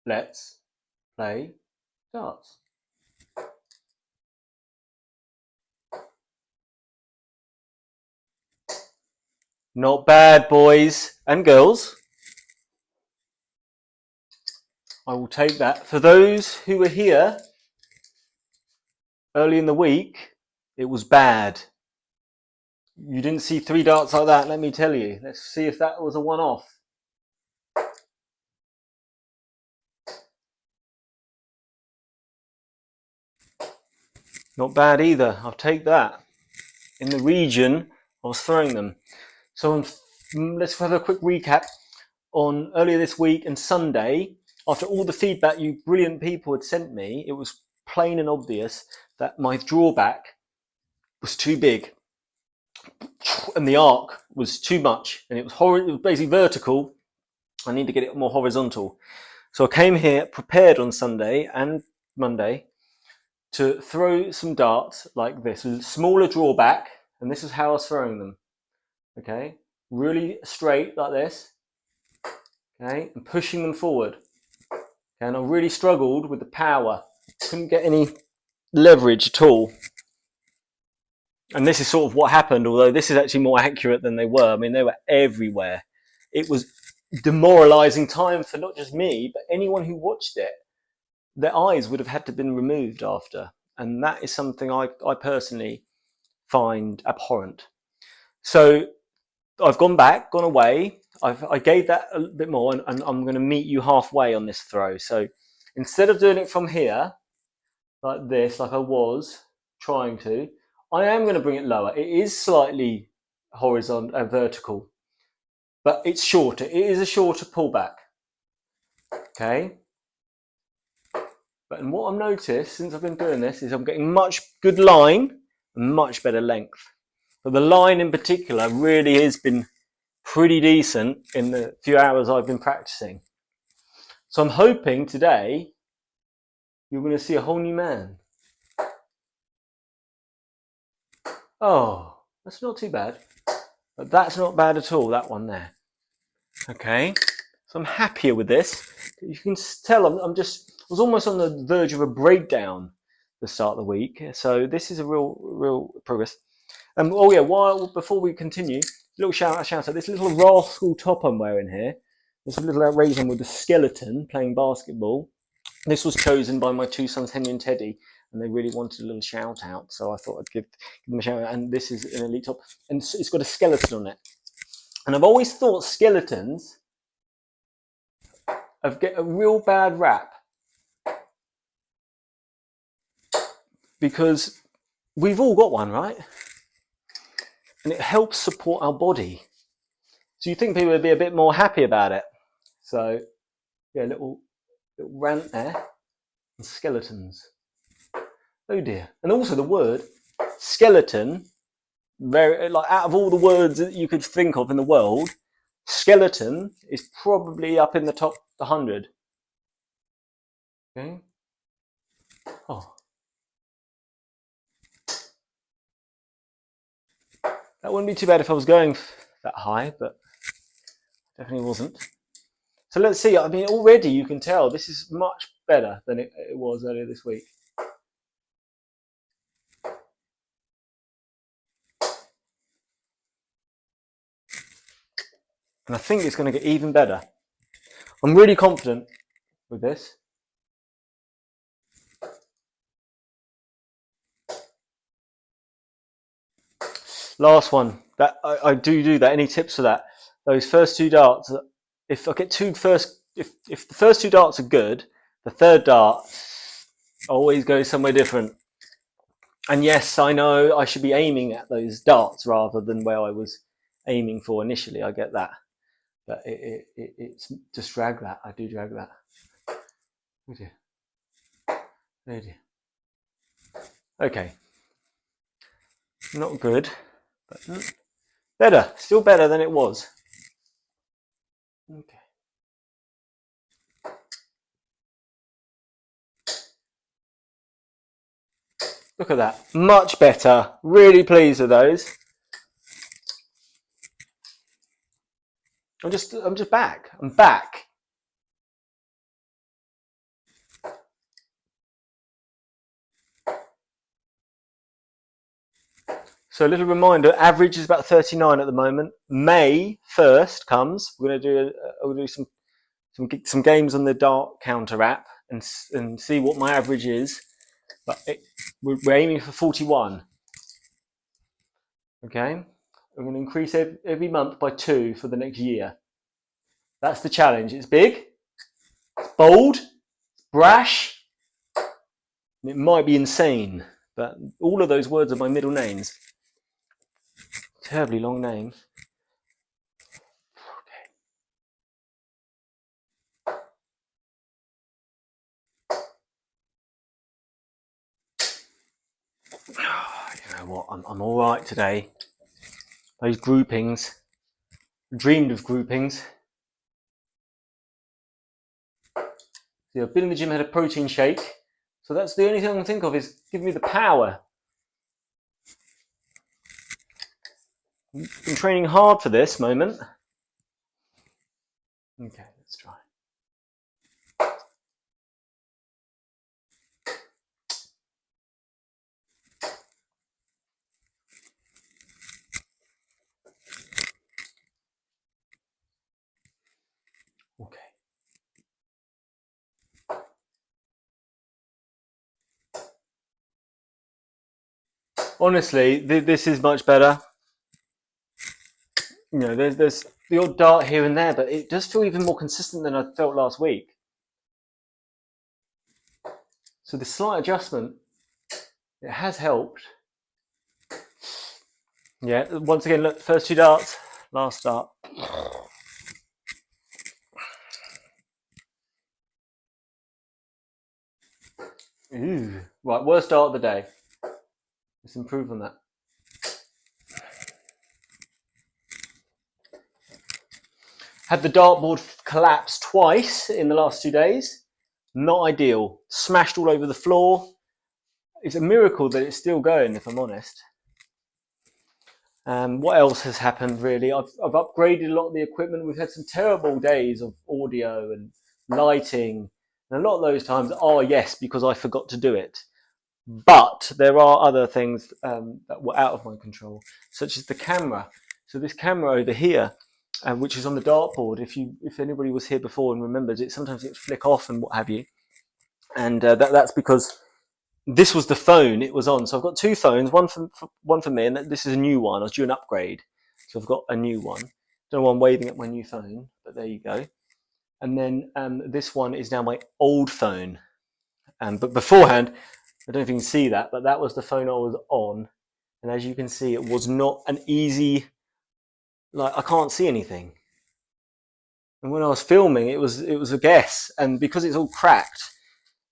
let's play darts. Not bad, boys and girls. I will take that. For those who were here early in the week, it was bad. You didn't see 3 darts like that, let me tell you. Let's see if that was a one-off. Not bad either. I'll take that. In the region, I was throwing them. So let's have a quick recap on earlier this week and Sunday. After all the feedback you brilliant people had sent me, it was plain and obvious that my drawback was too big and the arc was too much, and it was basically vertical. I need to get it more horizontal. So I came here prepared on Sunday and Monday to throw some darts like this, a smaller drawback, and this is how I was throwing them. Okay, really straight like this. Okay, and pushing them forward. Okay, and I really struggled with the power. Couldn't get any leverage at all. And this is sort of what happened, although this is actually more accurate than they were. I mean, they were everywhere. It was demoralizing time for not just me, but anyone who watched it. Their eyes would have had to have been removed after. And that is something I personally find abhorrent. So I've gone away. I gave that a bit more, and I'm going to meet you halfway on this throw. So instead of doing it from here, like this, like I was trying to, I am going to bring it lower. It is slightly horizontal, vertical, but it's shorter. It is a shorter pullback. Okay. But what I've noticed since I've been doing this is I'm getting much good line and much better length. But the line in particular really has been pretty decent in the few hours I've been practicing. So I'm hoping today you're going to see a whole new man. Oh, that's not too bad. But that's not bad at all, that one there. Okay, so I'm happier with this. You can tell I was almost on the verge of a breakdown the start of the week. So this is a real progress. Oh yeah, before we continue, little shout out. This little rascal top I'm wearing here. This little outrageous one with the skeleton playing basketball. This was chosen by my 2 sons, Henry and Teddy, and they really wanted a little shout out, so I thought I'd give them a shout out. And this is an elite top, and it's got a skeleton on it. And I've always thought skeletons get a real bad rap because we've all got one, right? And it helps support our body. So you think people would be a bit more happy about it. So yeah, little rant there. And skeletons. Oh dear. And also the word skeleton, very like out of all the words that you could think of in the world, skeleton is probably up in the top 100. Okay. Oh. That wouldn't be too bad if I was going that high, but definitely wasn't. So let's see. I mean, already you can tell this is much better than it was earlier this week. And I think it's going to get even better. I'm really confident with this. Last one. That I do that. Any tips for that? Those first 2 darts. If I get if the first 2 darts are good, the third dart always goes somewhere different. And yes, I know I should be aiming at those darts rather than where I was aiming for initially. I get that, but it's just drag that. I do drag that. Oh dear. Oh dear. Okay. Not good, but better. Still better than it was. Okay. Look at that. Much better. Really pleased with those. I'm just back. I'm back. So a little reminder, average is about 39 at the moment. May 1st comes, we'll do some games on the dart counter app and see what my average is. But we're aiming for 41. Okay, I'm going to increase every month by 2 for the next year. That's the challenge. It's big, it's bold, it's brash, and it might be insane. But all of those words are my middle names. Terribly long names. You know what? I'm all right today. Those groupings, dreamed of groupings. See, I've been in the gym, had a protein shake, so that's the only thing I can think of is give me the power. Been training hard for this moment. Okay, let's try. Okay. Honestly, this is much better. You know, there's the odd dart here and there, but it does feel even more consistent than I felt last week. So the slight adjustment, it has helped. Yeah, once again, look, first 2 darts, last dart. Ooh. Right, worst dart of the day. Let's improve on that. Had the dartboard collapse twice in the last 2 days. Not ideal. Smashed all over the floor. It's a miracle that it's still going, if I'm honest. What else has happened, really? I've upgraded a lot of the equipment. We've had some terrible days of audio and lighting. And a lot of those times are, yes, because I forgot to do it. But there are other things that were out of my control, such as the camera. So this camera over here, which is on the dartboard, if anybody was here before and remembers it, sometimes it would flick off and what have you. And that's because this was the phone it was on. So I've got 2 phones, one for me, and this is a new one. I was due an upgrade, so I've got a new one. Don't know why I'm waving at my new phone, but there you go. And then this one is now my old phone. But beforehand, I don't know if you can see that, but that was the phone I was on. And as you can see, it was not an easy, like I can't see anything. And when I was filming, it was a guess. And because it's all cracked,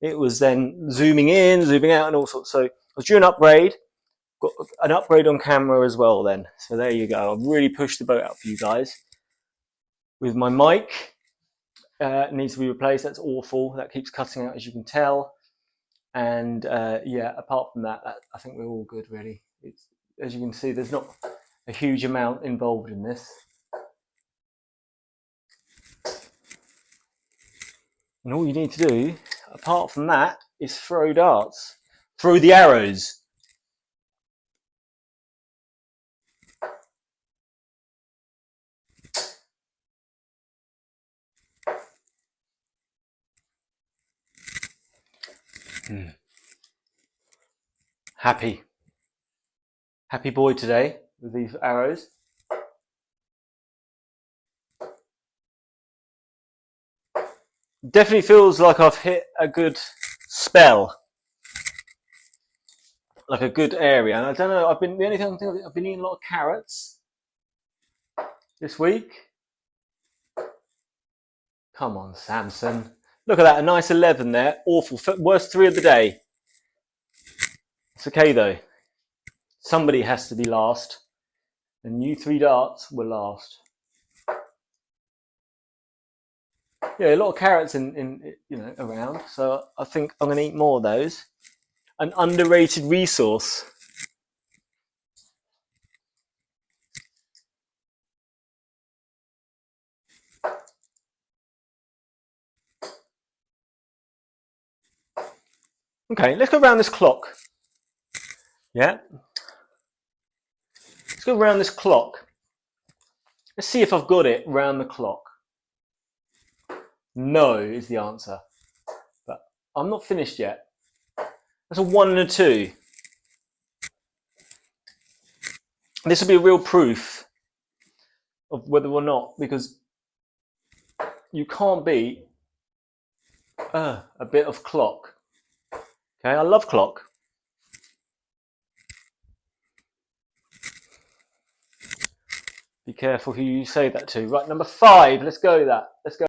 it was then zooming in, zooming out and all sorts. So I was due an upgrade, got an upgrade on camera as well then. So there you go. I've really pushed the boat out for you guys. With my mic, it needs to be replaced. That's awful. That keeps cutting out, as you can tell. And yeah, apart from that, I think we're all good, really. As you can see, there's not a huge amount involved in this. And all you need to do, apart from that, is throw darts. Throw the arrows. Happy boy today with these arrows. Definitely feels like I've hit a good spell, like a good area. And I don't know. The only thing I've been eating a lot of carrots this week. Come on, Samson. Look at that, a nice 11 there. Awful. Worst 3 of the day. It's okay though. Somebody has to be last, and you 3 darts were last. Yeah, a lot of carrots in around, so I think I'm going to eat more of those. An underrated resource. Okay, let's go around this clock. Yeah. Let's go round this clock. Let's see if I've got it round the clock. No is the answer. But I'm not finished yet. That's a 1 and a 2. This will be a real proof of whether or not, because you can't beat a bit of clock. Okay, I love clock. Be careful who you say that to. Right, number 5. Let's go with that. Let's go.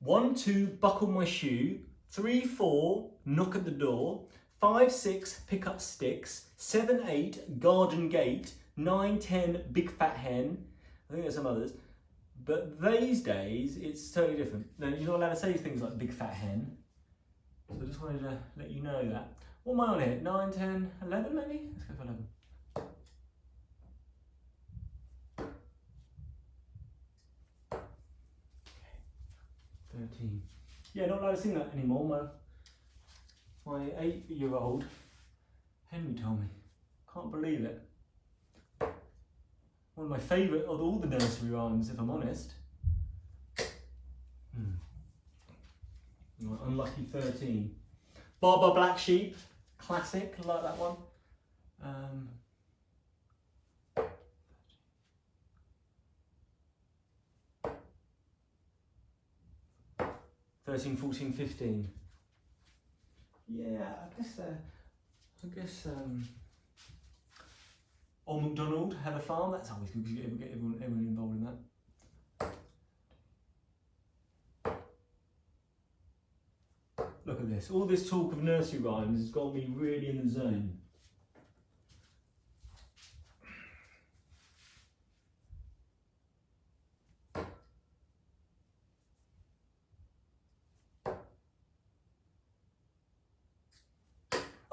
One, 2, buckle my shoe. 3, 4, knock at the door. 5, 6, pick up sticks. 7, 8, garden gate. 9, 10, big fat hen. I think there's some others. But these days, it's totally different. Now, you're not allowed to say things like big fat hen. So I just wanted to let you know that. What am I on here? 9, 10, 11 maybe? Let's go for 11. Okay. 13. Yeah, not allowed to sing that anymore. My 8-year-old Henry told me. Can't believe it. One of my favourite of all the nursery rhymes, if I'm honest. Unlucky 13. Barber Black Sheep, classic, I like that one. 13, 14, 15. Yeah, I guess Old MacDonald had a farm. That's always good because you get everyone involved in that. Look at this. All this talk of nursery rhymes has got me really in the zone.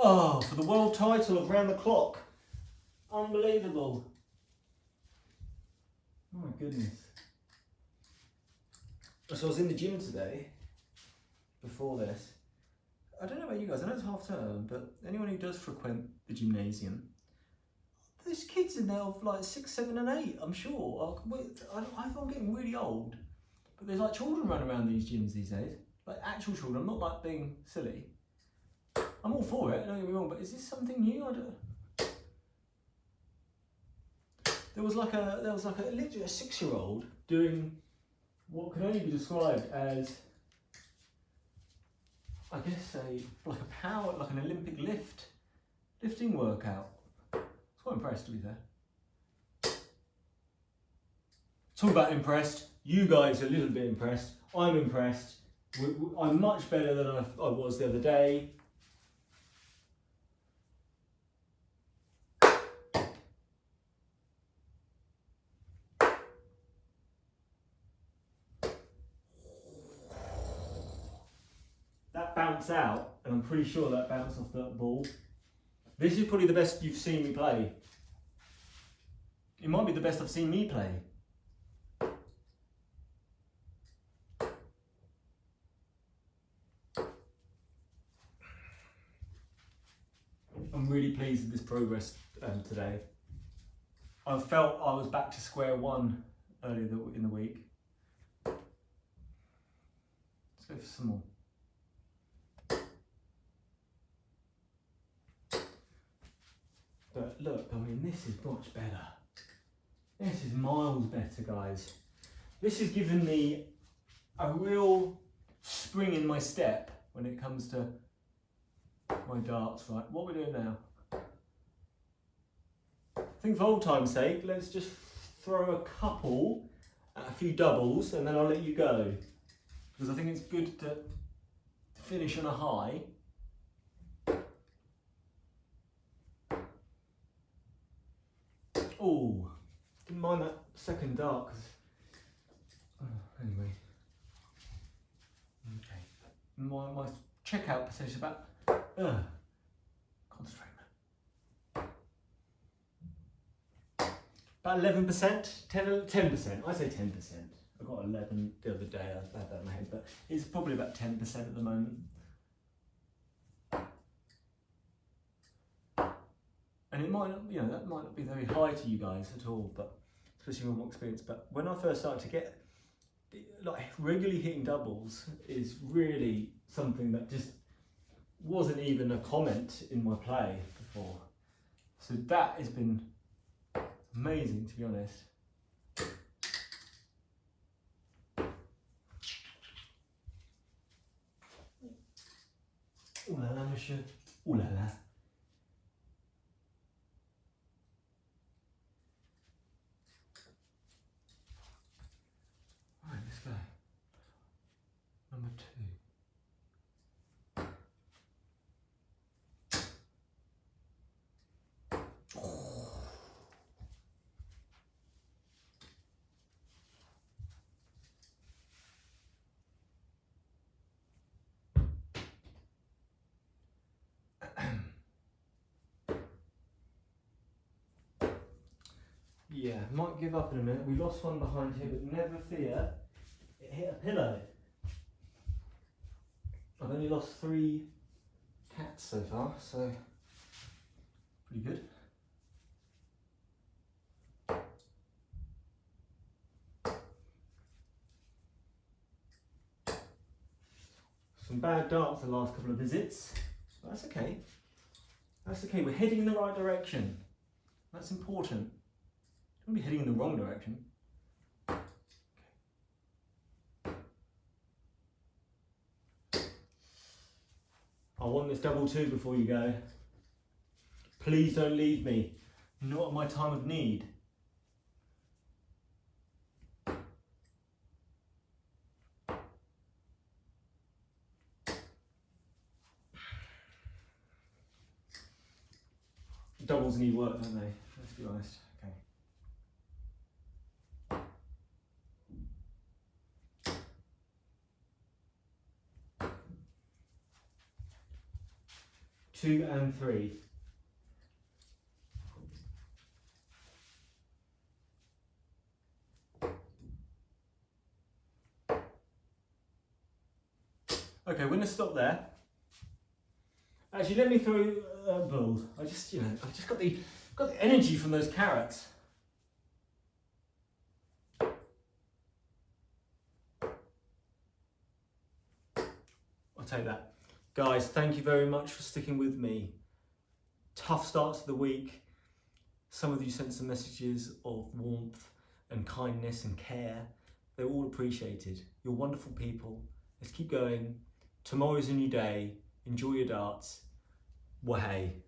Oh, for the world title of Round the Clock. Unbelievable. Oh my goodness. So I was in the gym today, before this. I don't know about you guys, I know it's half term, but anyone who does frequent the gymnasium, there's kids in there of like 6, 7 and 8, I'm sure. I think I'm getting really old, but there's like children running around these gyms these days. Like actual children, I'm not like being silly. I'm all for it, don't get me wrong, but is this something new? I don't. There was like literally a 6-year-old doing what can only be described as, I guess, like an Olympic lifting workout. I was quite impressed, to be fair. Talk about impressed. You guys are a little bit impressed. I'm impressed. I'm much better than I was the other day. That bounced out, and I'm pretty sure that bounced off that ball. This is probably the best you've seen me play. It might be the best I've seen me play. I'm really pleased with this progress today. I felt I was back to square one earlier in the week. Let's go for some more. But look, I mean, this is much better. This is miles better, guys. This has given me a real spring in my step when it comes to my darts. Right, what we're doing now, I think for old time's sake, let's just throw a couple at a few doubles and then I'll let you go. Because I think it's good to finish on a high. Oh, didn't mind that second dart, because anyway. Okay. My checkout percentage is about concentrate, man. About 11%, 10%. I say 10%. I got 11 the other day. I had that in my head, but it's probably about 10% at the moment. And it might not, you know, that might not be very high to you guys at all, but especially with more experience. But when I first started to get, like, regularly hitting doubles is really something that just wasn't even a comment in my play before. So that has been amazing, to be honest. Ooh la la, monsieur. Ooh la la. Right, let's go. Number 2. Yeah, might give up in a minute. We lost one behind here, but never fear. It hit a pillow. I've only lost 3 cats so far, so pretty good. Some bad darts the last couple of visits. But that's okay. That's okay. We're heading in the right direction. That's important. Don't be heading in the wrong direction. I want this double 2 before you go. Please don't leave me. Not at my time of need. Doubles need work, don't they? Let's be honest. Okay. Two and 3. Okay, we're gonna stop there. Actually, let me throw a bull. I just got the energy from those carrots. I'll take that. Guys, thank you very much for sticking with me. Tough start to the week. Some of you sent some messages of warmth and kindness and care. They're all appreciated. You're wonderful people. Let's keep going. Tomorrow's a new day. Enjoy your darts. Wahey.